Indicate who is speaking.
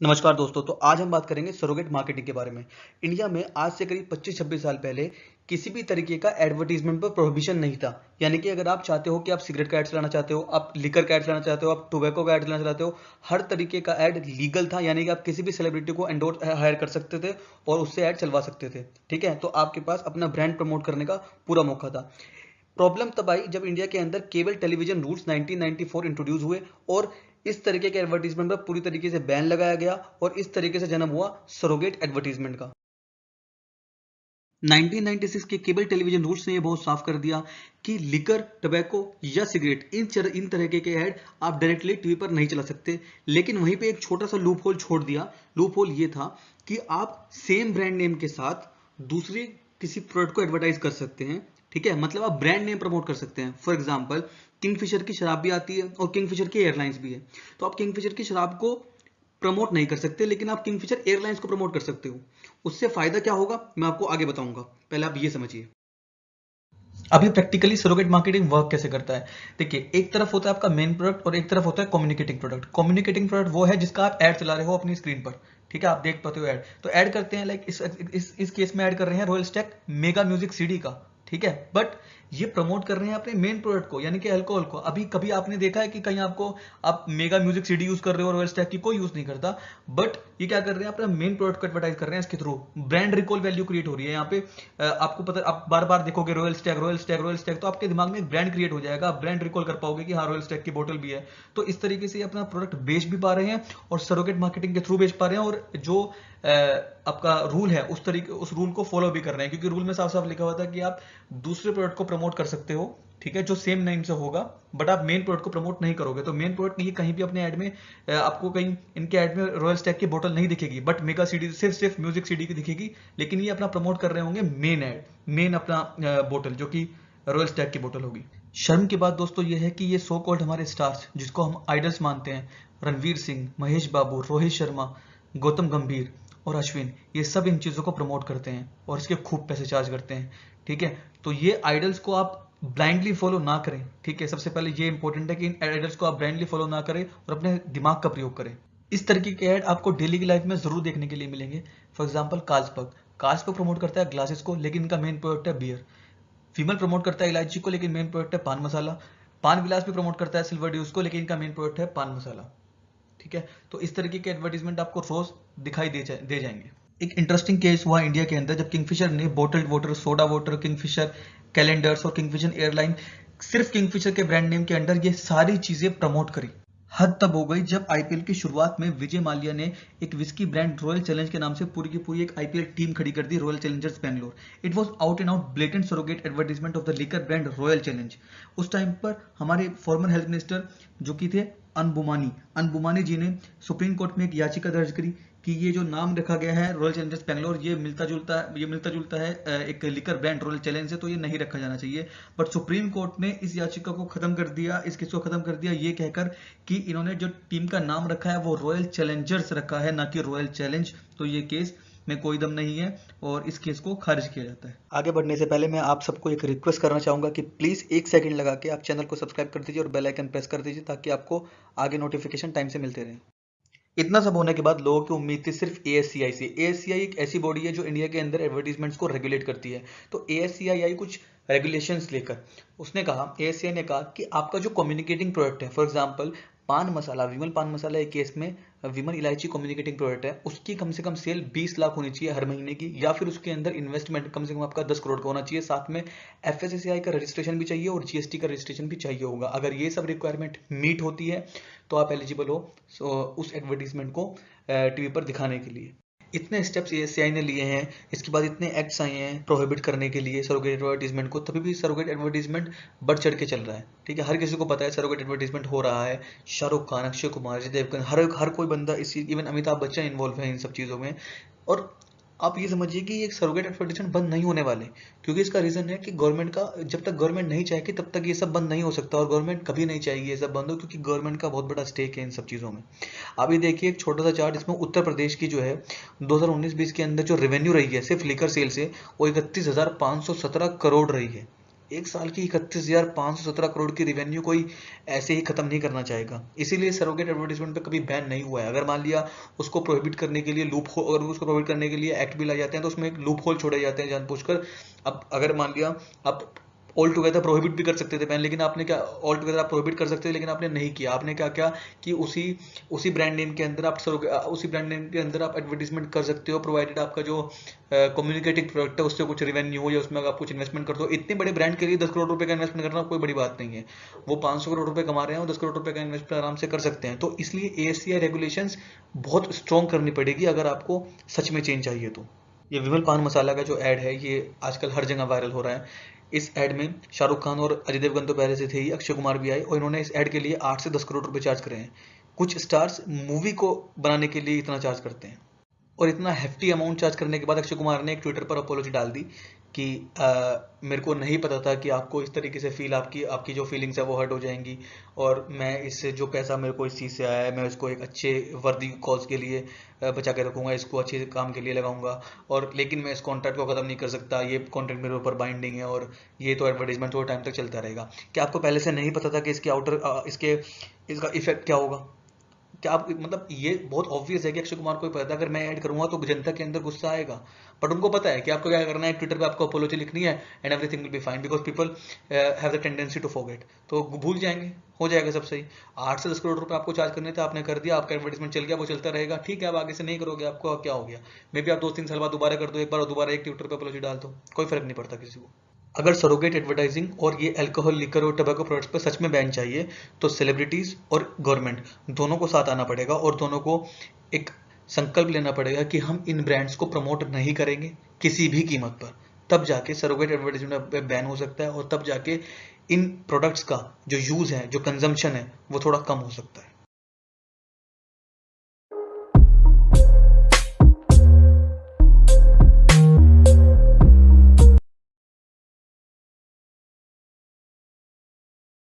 Speaker 1: नमस्कार दोस्तों। तो आज हम बात करेंगे सरोगेट मार्केटिंग के बारे में। इंडिया में आज से करीब 25-26 साल पहले किसी भी तरीके का एडवर्टाइजमेंट पर प्रोहिबिशन नहीं था। यानी कि अगर आप चाहते हो कि आप सिगरेट का ऐड चलाना चाहते हो, आप लिकर का ऐड चलाना चाहते हो, आप टोबैको का ऐड चलाना चाहते हो, हर तरीके का ऐड लीगल था। यानी कि आप किसी भी सेलिब्रिटी को एंडोर्स हायर कर सकते थे और उससे ऐड चलवा सकते थे। ठीक है, तो आपके पास अपना ब्रांड प्रमोट करने का पूरा मौका था। प्रॉब्लम तब आई जब इंडिया के अंदर केबल टेलीविजन रूल्स 1994 इंट्रोड्यूस हुए और इस तरीके के एडवर्टीजमेंट पर पूरी तरीके से बैन लगाया गया और इस तरीके से जन्म हुआ सरोगेट एडवर्टीजमेंट का। 1996 के केबल टेलीविजन रूल्स ने यह बहुत साफ कर दिया कि लिकर, टबैको या सिगरेट इन तरीके के ऐड आप डायरेक्टली टीवी पर नहीं चला सकते। लेकिन वहीं पे एक छोटा सा लूप होल छोड़ दिया। लूप होल ये था कि आप सेम ब्रांड नेम के साथ दूसरी किसी प्रोडक्ट को एडवर्टाइज कर सकते हैं। ठीक है, मतलब आप ब्रांड नेम प्रमोट कर सकते हैं। फॉर एग्जाम्पल, किंगफिशर की शराब भी आती है और किंगफिशर की एयरलाइंस भी है। तो आप किंगफिशर की शराब को प्रमोट नहीं कर सकते, लेकिन आप किंगफिशर एयरलाइंस को प्रमोट कर सकते हो। उससे फायदा क्या होगा मैं आपको आगे बताऊंगा, पहले आप ये समझिए। अभी प्रैक्टिकली सरोगेट मार्केटिंग वर्क कैसे करता है। देखिए, एक तरफ होता है आपका मेन प्रोडक्ट और एक तरफ होता है कम्युनिकेटिंग प्रोडक्ट। कम्युनिकेटिंग प्रोडक्ट वो है जिसका आप ऐड चला रहे हो अपनी स्क्रीन पर। ठीक है, आप देख पाते हो ऐड, तो ऐड करते हैं लाइक इस केस में ऐड कर रहे हैं royal Stag mega music CD का। ठीक है, बट ये प्रमोट कर रहे हैं अपने मेन प्रोडक्ट को, यानी कि अल्कोहल को। अभी कभी आपने देखा है कि कहीं आपको आप मेगा म्यूजिक सीडी यूज कर रहे हो, रॉयल स्टैग की कोई यूज नहीं करता। बट ये क्या कर रहे हैं, अपना मेन प्रोडक्ट को एडवर्टाइज कर रहे हैं इसके through. Brand recall value create हो रही है यहाँ पे। आपको पता, आप बार बार देखोगे royal Stag royal Stag royal Stag, तो आपके दिमाग में एक ब्रांड क्रिएट हो जाएगा। आप ब्रांड रिकॉल कर पाओगे कि हाँ रॉयल स्टैग की बोतल भी है। तो इस तरीके से अपना प्रोडक्ट बेच भी पा रहे हैं और सरोगेट मार्केटिंग के थ्रू बेच पा रहे हैं। और जो आपका रूल है उस रूल को फॉलो भी कर रहे हैं, क्योंकि रूल में साफ साफ लिखा हुआ था कि आप दूसरे प्रोडक्ट को प्रमोट कर सकते हो। ठीक है, जो सेम नेम से होगा, बट आप मेन प्रोडक्ट को प्रमोट नहीं करोगे। तो मेन प्रोडक्ट नहीं, कहीं भी अपने ऐड में आपको कहीं इनके ऐड में रॉयल स्टैग की बोतल नहीं दिखेगी, बट मेगा सीडी सिर्फ म्यूजिक सीडी की दिखेगी। लेकिन ये अपना प्रमोट कर रहे होंगे मेन ऐड, मेन अपना बोतल, जो कि रॉयल स्टैग की बोतल होगी। शर्म की बात दोस्तों ये है कि ये सो कॉल्ड हमारे स्टार्स, जिसको हम आइडल्स मानते हैं, रणवीर सिंह, महेश बाबू, रोहित शर्मा, गौतम गंभीर और अश्विन, ये सब इन चीज़ों को प्रमोट करते हैं और इसके खूब पैसे चार्ज करते हैं। ठीक है, तो ये आइडल्स को आप ब्लाइंडली फॉलो ना करें। ठीक है, सबसे पहले ये इंपॉर्टेंट है कि इन आइडल्स को आप ब्लाइंडली फॉलो ना करें और अपने दिमाग का प्रयोग करें। इस तरीके के ऐड आपको डेली की लाइफ में जरूर देखने के लिए मिलेंगे। For example, Carlsberg Carlsberg promote करता है ग्लासेस को, लेकिन इनका मेन प्रोडक्ट है बियर। फीमल प्रमोट करता है इलायची को, लेकिन मेन प्रोडक्ट है पान मसाला। पान विलास भी प्रमोट करता है सिल्वर ड्यूज को, लेकिन इनका मेन प्रोडक्ट है पान मसाला। ठीक है, तो इस तरीके के एडवर्टीजमेंट आपको रोज दिखाई दे जाएंगे। एक इंटरेस्टिंग केस हुआ इंडिया के अंदर जब किंगफिशर ने bottled water, soda water, Kingfisher calendars और किंगफिशर एयरलाइन, सिर्फ किंगफिशर के ब्रांड नेम के अंडर ये सारी चीजें प्रमोट करी। हद तब हो गई जब आईपीएल की शुरुआत में विजय माल्या ने एक विस्की ब्रांड रॉयल चैलेंज के नाम से पूरी की पूरी एक आईपीएल टीम खड़ी कर दी, Royal Challengers Bangalore. It was out and out blatant surrogate advertisement of the liquor brand Royal Challenge. उस टाइम पर हमारे फॉर्मर हेल्थ मिनिस्टर जो कि थे अनबुमानी जी ने सुप्रीम कोर्ट में एक याचिका दर्ज करी कि ये जो नाम रखा गया है रॉयल चैलेंजर्स बेंगलोर, ये मिलता जुलता है एक लिकर ब्रांड रॉयल चैलेंज से, तो ये नहीं रखा जाना चाहिए। बट सुप्रीम कोर्ट ने इस याचिका को खत्म कर दिया, इस केस को खत्म कर दिया ये कहकर कि इन्होंने जो टीम का नाम रखा है वो रॉयल चैलेंजर्स रखा है, ना कि रॉयल चैलेंज। तो ये केस में कोई दम नहीं है और इस केस को खारिज किया जाता है। आगे बढ़ने से पहले मैं आप सबको एक रिक्वेस्ट करना चाहूंगा कि प्लीज एक सेकंड लगा के आप चैनल को सब्सक्राइब कर दीजिए और बेल आइकन प्रेस कर दीजिए, ताकि आपको आगे नोटिफिकेशन टाइम से मिलते रहे। इतना सब होने के बाद लोगों की उम्मीद थी सिर्फ एएससीआई से। एएससीआई एक ऐसी बॉडी है जो इंडिया के अंदर एडवर्टीजमेंट्स को रेगुलेट करती है। तो एएससीआई आई कुछ रेगुलेशंस लेकर। उसने कहा, एएससीआई ने कहा कि आपका जो कम्युनिकेटिंग प्रोडक्ट है, फॉर एग्जांपल पान मसाला, विमल पान मसाला एक केस में विमल इलायची कम्युनिकेटिंग प्रोडक्ट है, उसकी कम से कम सेल 20 लाख होनी चाहिए हर महीने की, या फिर उसके अंदर इन्वेस्टमेंट कम से कम आपका 10 करोड़ का होना चाहिए। साथ में एफएसएसआई का रजिस्ट्रेशन भी चाहिए और जीएसटी का रजिस्ट्रेशन भी चाहिए होगा। अगर ये सब रिक्वायरमेंट मीट होती है तो आप एलिजिबल हो उस एडवर्टीजमेंट को टीवी पर दिखाने के लिए। इतने स्टेप्स एएससीआई ने लिए हैं, इसके बाद इतने एक्ट्स आए हैं प्रोहिबिट करने के लिए सरोगेट एडवर्टीजमेंट को, तभी भी सरोगेट एडवर्टीजमेंट बढ़ चढ़ के चल रहा है। ठीक है, हर किसी को पता है सरोगेट एडवर्टीजमेंट हो रहा है। शाहरुख खान, अक्षय कुमार, अजय देवगन, हर कोई बंदा इसी, इवन अमिताभ बच्चन इन्वॉल्व है इन सब चीज़ों में। और आप ये समझिए कि ये सरोगेट एडवर्टीजमेंट बंद नहीं होने वाले, क्योंकि इसका रीजन है कि गवर्नमेंट का, जब तक गवर्नमेंट नहीं चाहेगी तब तक ये सब बंद नहीं हो सकता, और गवर्नमेंट कभी नहीं चाहेगी ये सब बंद हो, क्योंकि गवर्नमेंट का बहुत बड़ा स्टेक है इन सब चीज़ों में। अभी देखिए एक छोटा सा चार्ट, इसमें उत्तर प्रदेश की जो है 2019-20 के अंदर जो रेवेन्यू रही है सिर्फ लिकर सेल से, वो 31,517 करोड़ रही है। एक साल की 31,517 करोड़ की रेवेन्यू कोई ऐसे ही खत्म नहीं करना चाहेगा। इसीलिए सरोगेट एडवर्टाइजमेंट पे कभी बैन नहीं हुआ है। अगर मान लिया उसको प्रोहिबिट करने के लिए अगर उसको प्रोहिबिट करने के लिए एक्ट भी लाए जाते हैं तो उसमें एक लूप होल छोड़े जाते हैं जानबूझकर। अब अगर मान लिया आप ऑल टुगेदर प्रोहिबिट भी कर सकते थे बैन, लेकिन आपने क्या, ऑल टुगेदर आप प्रोहिबिट कर सकते थे लेकिन आपने नहीं किया। आपने क्या किया कि उसी उसी ब्रांड नेम के अंदर आप उसी ब्रांड नेम के अंदर आप एडवर्टीजमेंट कर सकते हो, प्रोवाइडेड आपका जो कम्युनिकेटिंग प्रोडक्ट है उससे कुछ रेवेन्यू हो या उसमें आप कुछ इन्वेस्टमेंट कर दो। इतने बड़े ब्रांड के लिए 10 करोड़ रुपए का इन्वेस्टमेंट करना कोई बड़ी बात नहीं है। वो 500 करोड़ रुपए कमा रहे हैं और 10 करोड़ रुपए का इन्वेस्टमेंट आराम से कर सकते हैं। तो इसलिए एएससीआई रेगुलेशंस बहुत स्ट्रॉन्ग करनी पड़ेगी अगर आपको सच में चेंज चाहिए तो। ये विमल पान मसाला का जो ऐड है ये आजकल हर जगह वायरल हो रहा है। इस ऐड में शाहरुख खान और अजय देवगन तो पहले से थे ही, अक्षय कुमार भी आए और इन्होंने इस ऐड के लिए 8 से 10 करोड़ रुपए चार्ज करे हैं। कुछ स्टार्स मूवी को बनाने के लिए इतना चार्ज करते हैं। और इतना हेफ्टी अमाउंट चार्ज करने के बाद अक्षय कुमार ने एक ट्विटर पर अपोलॉजी डाल दी कि मेरे को नहीं पता था कि आपको इस तरीके से फील, आपकी आपकी जो फीलिंग्स है वो हर्ट हो जाएंगी, और मैं इससे जो पैसा मेरे को इस चीज़ से आया है मैं उसको एक अच्छे वर्दी कॉज के लिए बचा के रखूंगा, इसको अच्छे काम के लिए लगाऊंगा, और लेकिन मैं इस कॉन्ट्रैक्ट को ख़त्म नहीं कर सकता, ये कॉन्ट्रैक्ट मेरे ऊपर बाइंडिंग है और ये तो एडवर्टाइजमेंट थोड़ा टाइम तक चलता रहेगा। क्या आपको पहले से नहीं पता था कि इसका इफेक्ट क्या होगा? क्या आप, मतलब ये बहुत ऑब्वियस है कि अक्षय कुमार को ही पता है अगर मैं ऐड करूंगा तो जनता के अंदर गुस्सा आएगा, बट उनको पता है कि आपको क्या करना है, ट्विटर पे आपको अपोलॉजी लिखनी है and everything will be fine because people have the tendency to forget. तो भूल जाएंगे, हो जाएगा सब सही। 8 से 10 करोड़ रुपए आपको चार्ज करने थे, आपने कर दिया, आपका एडवर्टाइजमेंट चल गया, वो चलता रहेगा, ठीक है। अब आगे से नहीं करोगे, आपको क्या हो गया? मे बी आप 2-3 साल बाद दोबारा कर दो एक बार, और दोबारा एक ट्विटर पे अपोलॉजी डाल दो, कोई फर्क नहीं पड़ता किसी को। अगर सरोगेट एडवर्टाइजिंग और ये अल्कोहल, लिकर और टबैको प्रोडक्ट्स पर सच में बैन चाहिए तो सेलिब्रिटीज और गवर्नमेंट दोनों को साथ आना पड़ेगा और दोनों को एक संकल्प लेना पड़ेगा कि हम इन ब्रांड्स को प्रमोट नहीं करेंगे किसी भी कीमत पर। तब जाके सरोगेट एडवर्टाइजमेंट बैन हो सकता है और तब जाके इन प्रोडक्ट्स का जो यूज है, जो कंजम्पशन है, वो थोड़ा कम हो सकता है।